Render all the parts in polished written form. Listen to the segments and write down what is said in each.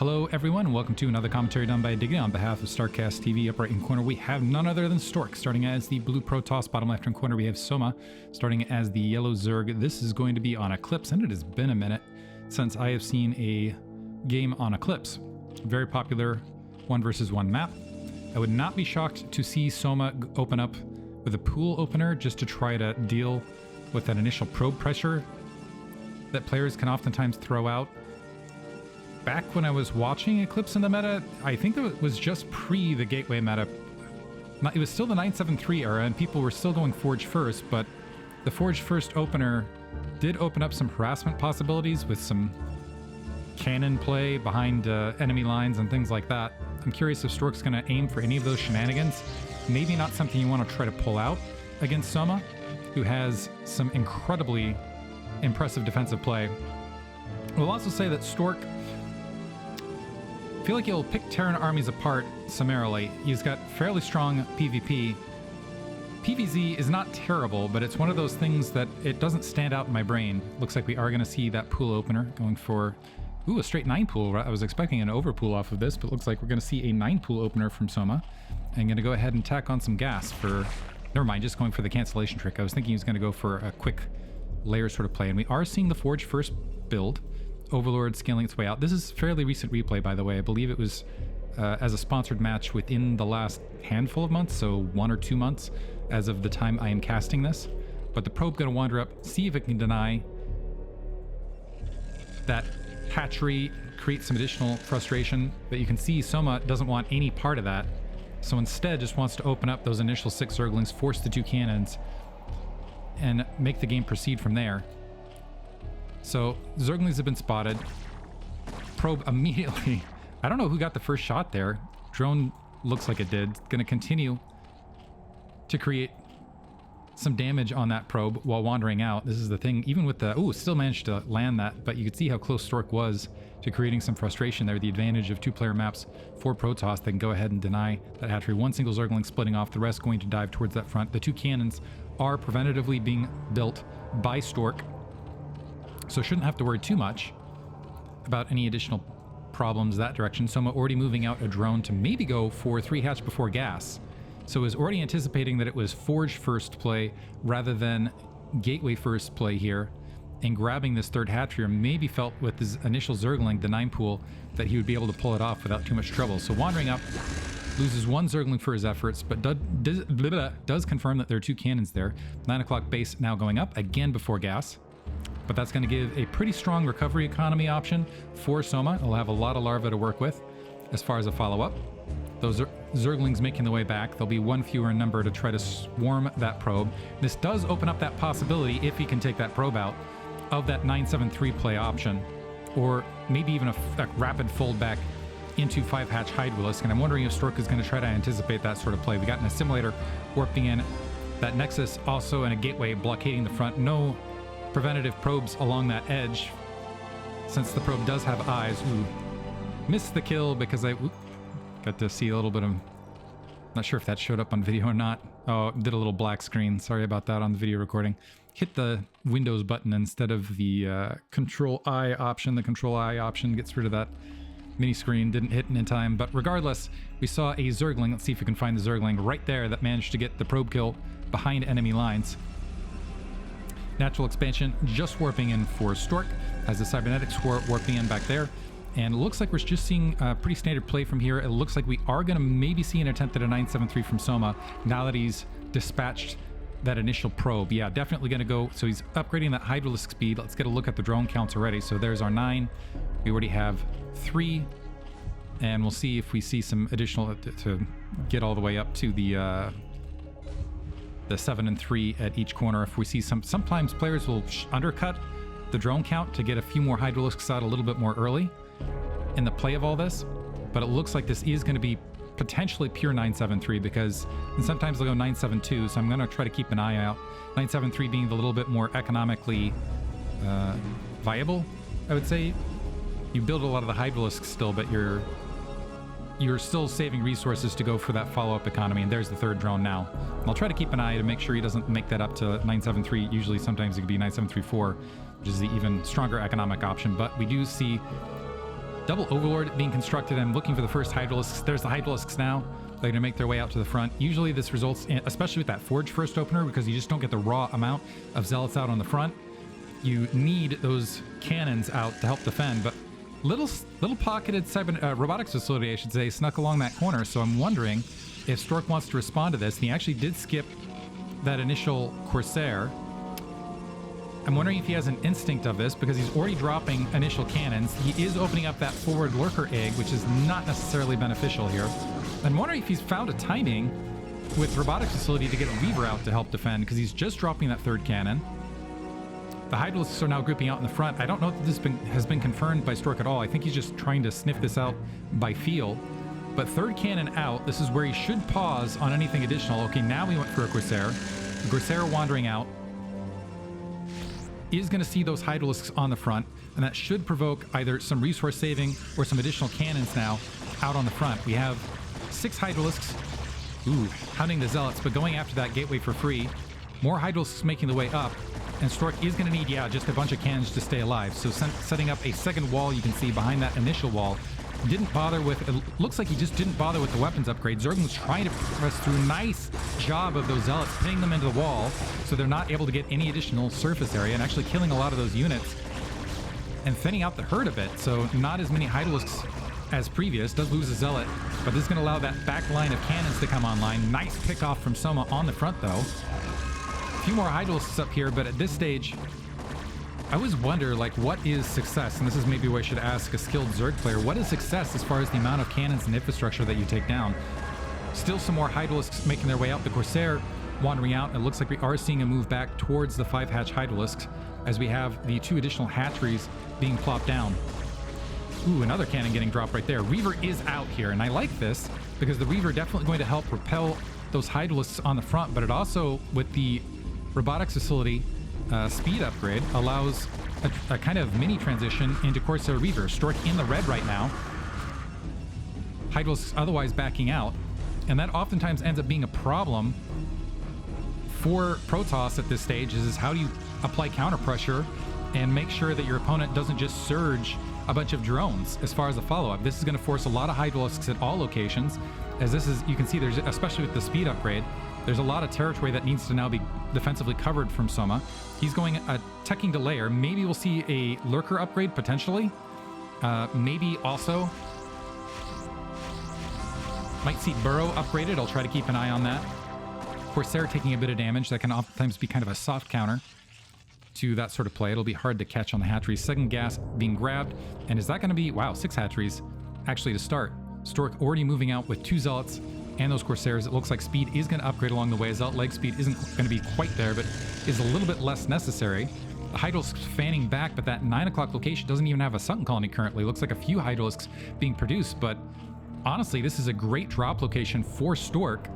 Hello everyone, welcome to another commentary done by Diggity on behalf of StarCastTV. Up right in corner we have none other than Stork. Starting as the blue Protoss, bottom left hand corner we have Soma. Starting as the yellow Zerg. This is going to be on Eclipse, and it has been a minute since I have seen a game on Eclipse. Very popular 1 versus 1 map. I would not be shocked to see Soma open up with a pool opener just to try to deal with that initial probe pressure that players can oftentimes throw out. Back when I was watching Eclipse in the meta, I think that it was just pre the Gateway meta. It was still the 973 era, and people were still going Forge First, but the Forge First opener did open up some harassment possibilities with some cannon play behind enemy lines and things like that. I'm curious if Stork's going to aim for any of those shenanigans. Maybe not something you want to try to pull out against Soma, who has some incredibly impressive defensive play. We'll also say that Stork, I feel like he'll pick Terran armies apart summarily. He's got fairly strong PvP. PvZ is not terrible, but it's one of those things that it doesn't stand out in my brain. Looks like we are going to see that pool opener going for, ooh, a straight 9 pool. I was expecting an overpool off of this, but it looks like we're going to see a 9 pool opener from Soma. I'm going to go ahead and tack on some gas for, never mind, just going for the cancellation trick. I was thinking he was going to go for a quick layer sort of play, and we are seeing the Forge First build. Overlord scaling its way out. This is fairly recent replay, by the way. I believe it was as a sponsored match within the last handful of months, so 1 or 2 months as of the time I am casting this. But the probe going to wander up, see if it can deny that hatchery, create some additional frustration. But you can see Soma doesn't want any part of that, so instead just wants to open up those initial 6 Zerglings, force the 2 cannons, and make the game proceed from there. So Zerglings have been spotted. Probe immediately. I don't know who got the first shot there. Drone looks like it did. Going to continue to create some damage on that probe while wandering out. This is the thing. Even with the... Ooh, still managed to land that, but you could see how close Stork was to creating some frustration there. The advantage of 2-player maps for Protoss. They can go ahead and deny that hatchery. 1 single Zergling splitting off, the rest going to dive towards that front. The 2 cannons are preventatively being built by Stork, so shouldn't have to worry too much about any additional problems that direction. Soma already moving out a drone to maybe go for 3 hatch before gas. So is already anticipating that it was Forge First play rather than Gateway First play here, and grabbing this 3rd hatchery, or maybe felt with his initial Zergling, the 9 pool, that he would be able to pull it off without too much trouble. So wandering up, loses 1 Zergling for his efforts, but does confirm that there are 2 cannons there. 9 o'clock base now going up again before gas. But that's going to give a pretty strong recovery economy option for Soma. It'll have a lot of larvae to work with as far as a follow-up. Those Zerglings making the way back. There'll be 1 fewer in number to try to swarm that probe. This does open up that possibility, if he can take that probe out, of that 973 play option, or maybe even a rapid fold back into 5 hatch Hydralisk. And I'm wondering if Stork is going to try to anticipate that sort of play. We got an assimilator warping in, that Nexus also in a gateway blockading the front. No preventative probes along that edge, since the probe does have eyes. Ooh, missed the kill because I got to see a little bit of, not sure if that showed up on video or not. Oh, did a little black screen. Sorry about that on the video recording. Hit the Windows button instead of the Control I option. The Control I option gets rid of that mini screen. Didn't hit in time, but regardless, we saw a Zergling. Let's see if we can find the Zergling right there that managed to get the probe kill behind enemy lines. Natural expansion just warping in for Stork, as the cybernetics warping in back there. And it looks like we're just seeing pretty standard play from here. It looks like we are going to maybe see an attempt at a 973 from Soma now that he's dispatched that initial probe. Yeah, definitely going to go. So he's upgrading that Hydralisk speed. Let's get a look at the drone counts already. So there's our 9. We already have 3. And we'll see if we see some additional to get all the way up to the 7 and 3 at each corner. If we see sometimes players will undercut the drone count to get a few more Hydralisks out a little bit more early in the play of all this, but it looks like this is going to be potentially pure 973, because sometimes they'll go 972, so I'm going to try to keep an eye out. 973 being the little bit more economically viable, I would say. You build a lot of the Hydralisks still, but you're still saving resources to go for that follow-up economy, and there's the 3rd drone now. And I'll try to keep an eye to make sure he doesn't make that up to 973. Usually sometimes it could be 9734, which is the even stronger economic option, but we do see Double Overlord being constructed. I'm looking for the first Hydralisks. There's the Hydralisks now. They're going to make their way out to the front. Usually this results in, especially with that Forge first opener, because you just don't get the raw amount of Zealots out on the front. You need those cannons out to help defend, but little pocketed robotics facility, I should say, snuck along that corner. So I'm wondering if Stork wants to respond to this. And he actually did skip that initial Corsair. I'm wondering if he has an instinct of this, because he's already dropping initial cannons. He is opening up that forward lurker egg, which is not necessarily beneficial here. I'm wondering if he's found a timing with robotics facility to get a Weaver out to help defend, because he's just dropping that third cannon. The Hydralisks are now grouping out in the front. I don't know if this has been confirmed by Stork at all. I think he's just trying to sniff this out by feel. But third cannon out, this is where he should pause on anything additional. Okay, now we went for a Corsair. The Corsair wandering out is going to see those Hydralisks on the front, and that should provoke either some resource saving or some additional cannons now out on the front. We have 6 Hydralisks, hunting the Zealots, but going after that gateway for free. More Hydralisks making the way up, and Stork is going to need, just a bunch of cannons to stay alive. So setting up a second wall, you can see behind that initial wall. Didn't bother with, it looks like he just didn't bother with the weapons upgrade. Zergling's trying to press through. Nice job of those Zealots pinning them into the wall, so they're not able to get any additional surface area, and actually killing a lot of those units and thinning out the herd a bit. So not as many Hydralisks as previous. Does lose a Zealot, but this is going to allow that back line of cannons to come online. Nice pick off from Soma on the front, though. A few more Hydralisks up here, but at this stage, I always wonder, like, what is success? And this is maybe where I should ask a skilled Zerg player. What is success as far as the amount of cannons and infrastructure that you take down? Still some more Hydralisks making their way out. The Corsair wandering out. It looks like we are seeing a move back towards the 5-hatch Hydralisks as we have the 2 additional hatcheries being plopped down. Ooh, another cannon getting dropped right there. Reaver is out here, and I like this because the Reaver definitely going to help repel those Hydralisks on the front, but it also, with the robotics facility speed upgrade, allows a kind of mini transition into Corsair Reaver. Stork in the red right now. Hydralisks otherwise backing out, and that oftentimes ends up being a problem for Protoss at this stage, is how do you apply counter pressure and make sure that your opponent doesn't just surge a bunch of drones as far as a follow-up. This is going to force a lot of Hydralisks at all locations, as this is, you can see there's, especially with the speed upgrade, there's a lot of territory that needs to now be defensively covered from Soma. He's going teching to layer. Maybe we'll see a lurker upgrade potentially. Maybe also might see Burrow upgraded. I'll try to keep an eye on that. Corsair taking a bit of damage. That can oftentimes be kind of a soft counter to that sort of play. It'll be hard to catch on the hatcheries. Second gas being grabbed. And is that going to be, wow, 6 hatcheries actually to start. Stork already moving out with 2 Zealots and those Corsairs. It looks like speed is going to upgrade along the way. Zealot leg speed isn't going to be quite there, but is a little bit less necessary. The Hydralisks fanning back, but that 9 o'clock location doesn't even have a Sunken Colony currently. Looks like a few Hydralisks being produced, but honestly, this is a great drop location for Stork.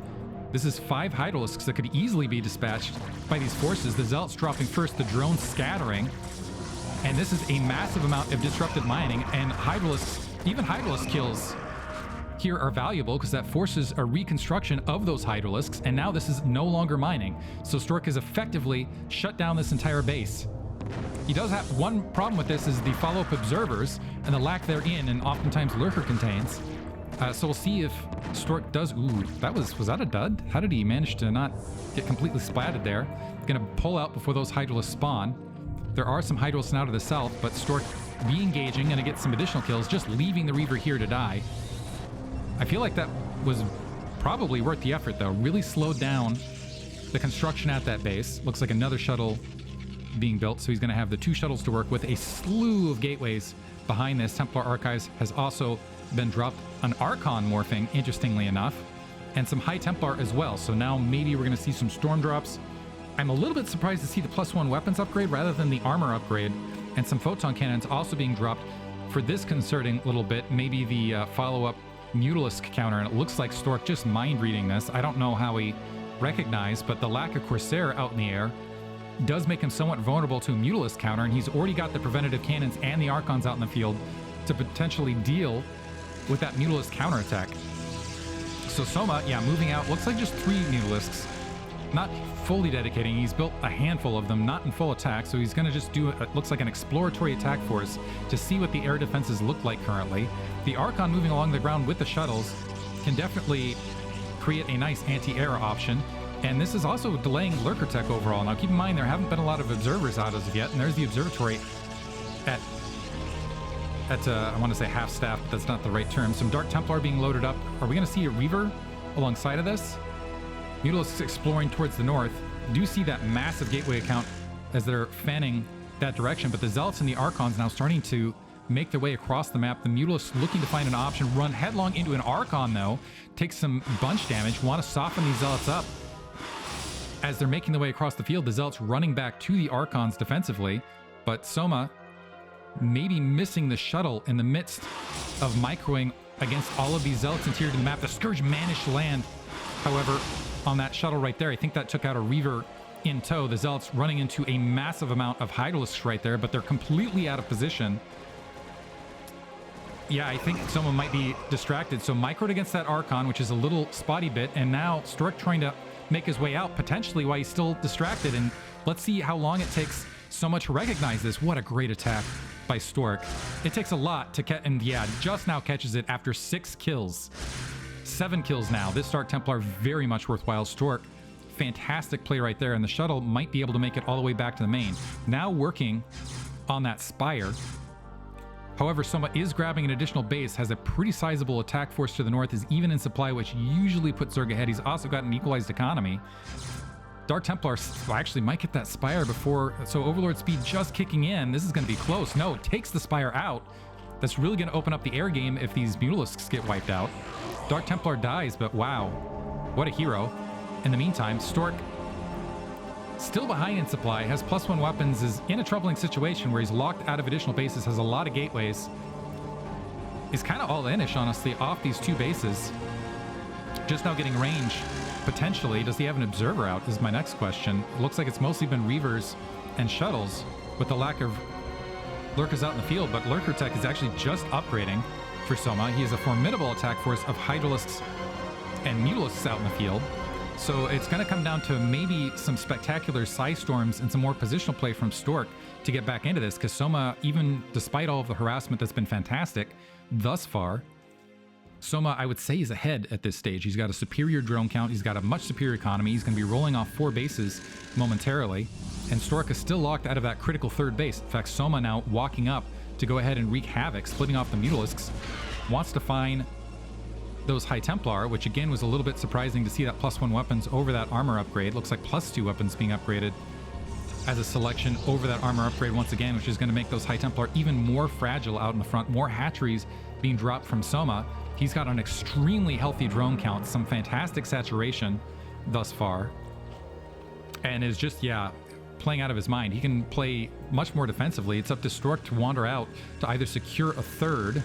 This is 5 Hydralisks that could easily be dispatched by these forces. The Zealots dropping first, the drones scattering, and this is a massive amount of disrupted mining, and Hydralisks, even Hydralisk kills here are valuable because that forces a reconstruction of those Hydralisks, and now this is no longer mining. So Stork has effectively shut down this entire base. He does have one problem with this, is the follow-up observers and the lack therein, and oftentimes lurker contains. So we'll see if Stork does. Ooh, was that a dud? How did he manage to not get completely splatted there? Gonna pull out before those Hydralisks spawn. There are some Hydralisks now to the south, but Stork re-engaging, gonna get some additional kills, just leaving the Reaver here to die. I feel like that was probably worth the effort, though. Really slowed down the construction at that base. Looks like another shuttle being built, so he's going to have the 2 shuttles to work with. A slew of gateways behind this. Templar Archives has also been dropped. An Archon morphing, interestingly enough, and some High Templar as well. So now maybe we're going to see some Storm drops. I'm a little bit surprised to see the +1 weapons upgrade rather than the armor upgrade, and some Photon Cannons also being dropped for this concerning little bit. Maybe the follow-up Mutalisk counter, and it looks like Stork just mind reading this. I don't know how he recognized, but the lack of Corsair out in the air does make him somewhat vulnerable to a Mutalisk counter, and he's already got the preventative cannons and the Archons out in the field to potentially deal with that Mutalisk counterattack. So Soma, yeah, moving out. Looks like just 3 Mutalisks not fully dedicating. He's built a handful of them, not in full attack, so he's going to just do it looks like an exploratory attack force to see what the air defenses look like currently. The Archon moving along the ground with the shuttles can definitely create a nice anti-air option, and this is also delaying lurker tech overall. Now keep in mind there haven't been a lot of observers out as of yet, and there's the observatory at I want to say half staff, but that's not the right term. Some Dark Templar being loaded up. Are we going to see a Reaver alongside of this? Mutalisks exploring towards the north. Do see that massive gateway account as they're fanning that direction, but the Zealots and the Archons now starting to make their way across the map. The Mutalisks looking to find an option, run headlong into an Archon though, take some bunch damage, want to soften these Zealots up. As they're making their way across the field, the Zealots running back to the Archons defensively, but Soma maybe missing the shuttle in the midst of microing against all of these Zealots interior to the map. The Scourge managed to land, however, on that shuttle right there. I think that took out a Reaver in tow. The Zealots running into a massive amount of Hydralisks right there, but they're completely out of position. Yeah, I think someone might be distracted. So microed against that Archon, which is a little spotty bit, and now Stork trying to make his way out, potentially while he's still distracted. And let's see how long it takes Soma to recognize this. What a great attack by Stork. It takes a lot to catch, and yeah, just now catches it after 6 kills. 7 kills now. This Dark Templar very much worthwhile. Stork, fantastic play right there, and the shuttle might be able to make it all the way back to the main. Now working on that Spire. However, Soma is grabbing an additional base, has a pretty sizable attack force to the north, is even in supply, which usually puts Zerg ahead. He's also got an equalized economy. Dark Templar actually might get that Spire before, so Overlord speed just kicking in. This is going to be close. No, it takes the Spire out. That's really going to open up the air game if these Mutalisks get wiped out. Dark Templar dies, but wow, what a hero. In the meantime, Stork, still behind in supply, has +1 weapons, is in a troubling situation where he's locked out of additional bases, has a lot of gateways. Is kind of all-in-ish, honestly, off these 2 bases. Just now getting range, potentially. Does he have an observer out, is my next question. It looks like it's mostly been Reavers and shuttles with the lack of lurkers out in the field, but lurker tech is actually just upgrading for Soma. He has a formidable attack force of Hydralisks and Mutalisks out in the field. So it's going to come down to maybe some spectacular Psy Storms and some more positional play from Stork to get back into this, because Soma, even despite all of the harassment that's been fantastic thus far, Soma, I would say, is ahead at this stage. He's got a superior drone count. He's got a much superior economy. He's going to be rolling off 4 bases momentarily. And Stork is still locked out of that critical 3rd base. In fact, Soma now walking up to go ahead and wreak havoc, splitting off the Mutalisks. Wants to find those High Templar, which again was a little bit surprising to see that +1 weapons over that armor upgrade. Looks like +2 weapons being upgraded as a selection over that armor upgrade once again, which is going to make those High Templar even more fragile out in the front. More hatcheries being dropped from Soma. He's got an extremely healthy drone count, some fantastic saturation thus far, and is just, yeah, playing out of his mind. He can play much more defensively. It's up to Stork to wander out to either secure a 3rd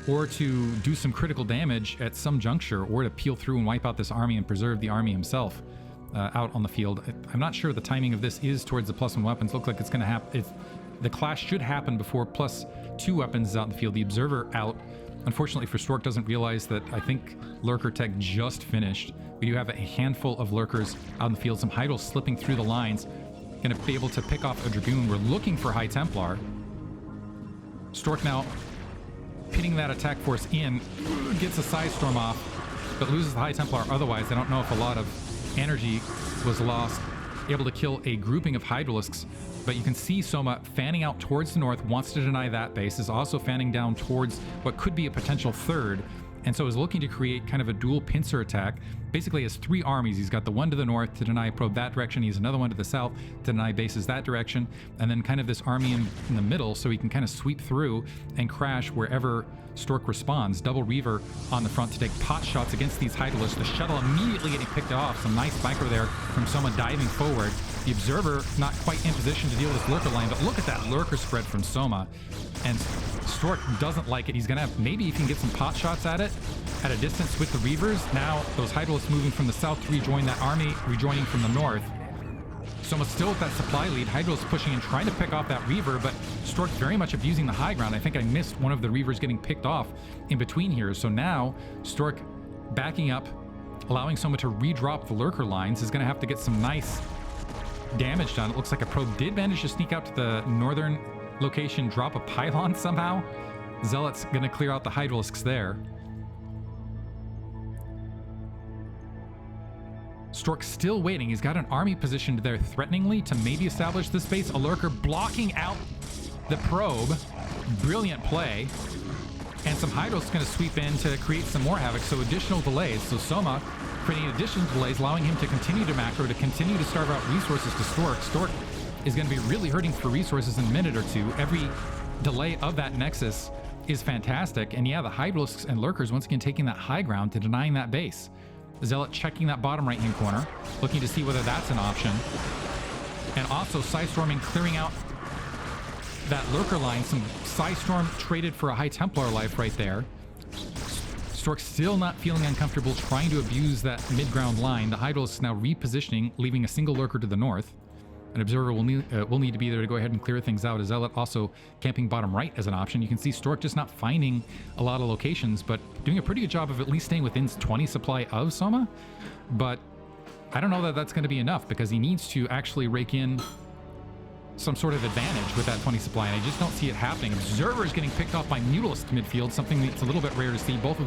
or to do some critical damage at some juncture, or to peel through and wipe out this army and preserve the army himself out on the field. I'm not sure what the timing of this is towards the +1 weapons. Looks like it's going to happen. The clash should happen before +2 weapons is out in the field. The observer out. Unfortunately for Stork, doesn't realize that I think lurker tech just finished. We do have a handful of lurkers out in the field. Some Hydals slipping through the lines. Going to be able to pick off a Dragoon. We're looking for High Templar. Stork now pitting that attack force in, gets a Psy Storm off, but loses the High Templar. Otherwise, I don't know if a lot of energy was lost. Able to kill a grouping of Hydralisks, but you can see Soma fanning out towards the north, wants to deny that base, is also fanning down towards what could be a potential 3rd, and so is looking to create kind of a dual pincer attack. Basically has 3 armies. He's got the one to the north to deny probe that direction. He has another one to the south to deny bases that direction, and then kind of this army in the middle, so he can kind of sweep through and crash wherever Stork responds. Double Reaver on the front to take pot shots against these Hydralisks. The shuttle immediately getting picked off. Some nice micro there from Soma diving forward. The observer not quite in position to deal with this lurker line, but look at that lurker spread from Soma. And Stork doesn't like it. He's going to have, maybe he can get some pot shots at it at a distance with the Reavers. Now those Hydralisks moving from the south to rejoin that army, rejoining from the north. Soma still with that supply lead. Hydralisks pushing and trying to pick off that Reaver, but Stork very much abusing the high ground. I think I missed one of the Reavers getting picked off in between here. So now Stork backing up allowing Soma to redrop the lurker lines. Is going to have to get some nice damage done. It looks like a probe did manage to sneak out to the northern location, drop a pylon somehow. Zealot's going to clear out the Hydralisks there. Stork still waiting. He's got an army positioned there threateningly to maybe establish this base. A lurker blocking out the probe. Brilliant play. And some Hydralisks going to sweep in to create some more havoc. So additional delays. So Soma creating additional delays, allowing him to continue to macro, to continue to starve out resources to Stork. Stork is going to be really hurting for resources in a minute or two. Every delay of that Nexus is fantastic. And yeah, the Hydralisks and lurkers once again taking that high ground to denying that base. Zealot checking that bottom right-hand corner, looking to see whether that's an option. And also Psystorming, clearing out that lurker line. Some Psystorm traded for a High Templar life right there. Stork still not feeling uncomfortable trying to abuse that mid-ground line. The Hydralisk is now repositioning, leaving a single lurker to the north. An observer will need to be there to go ahead and clear things out. Zealot also camping bottom right as an option. You can see Stork just not finding a lot of locations, but doing a pretty good job of at least staying within 20 supply of Soma. But I don't know that that's going to be enough, because he needs to actually rake in some sort of advantage with that 20 supply, and I just don't see it happening. Observers getting picked off by Mutalisk mid-field, something that's a little bit rare to see. Both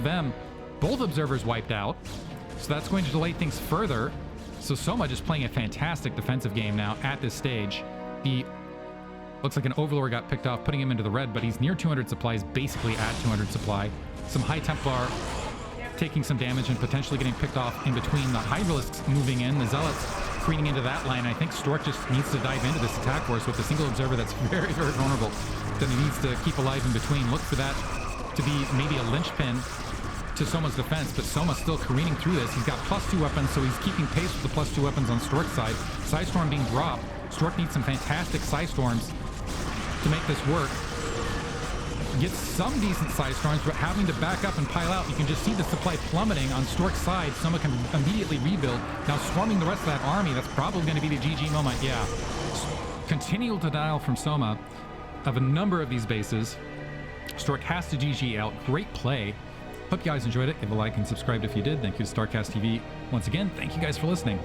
observers wiped out, so that's going to delay things further. So Soma just playing a fantastic defensive game now at this stage. He looks like an Overlord got picked off, putting him into the red, but he's near 200 supplies, basically at 200 supply. Some High Templar taking some damage and potentially getting picked off in between. The Hydralisks moving in, the Zealots careening into that line. I think Stork just needs to dive into this attack force with a single observer that's very, very vulnerable, that he needs to keep alive in between. Look for that to be maybe a linchpin to Soma's defense, but Soma's still careening through this. He's got +2 weapons, so he's keeping pace with the +2 weapons on Stork's side. Psystorm being dropped. Stork needs some fantastic Psystorms to make this work. Gets some decent Psystorms, but having to back up and pile out. You can just see the supply plummeting on Stork's side. Soma can immediately rebuild. Now storming the rest of that army. That's probably going to be the GG moment. Yeah. Continual denial from Soma of a number of these bases. Stork has to GG out. Great play. Hope you guys enjoyed it. Give a like and subscribe if you did. Thank you to StarCastTV. Once again, thank you guys for listening.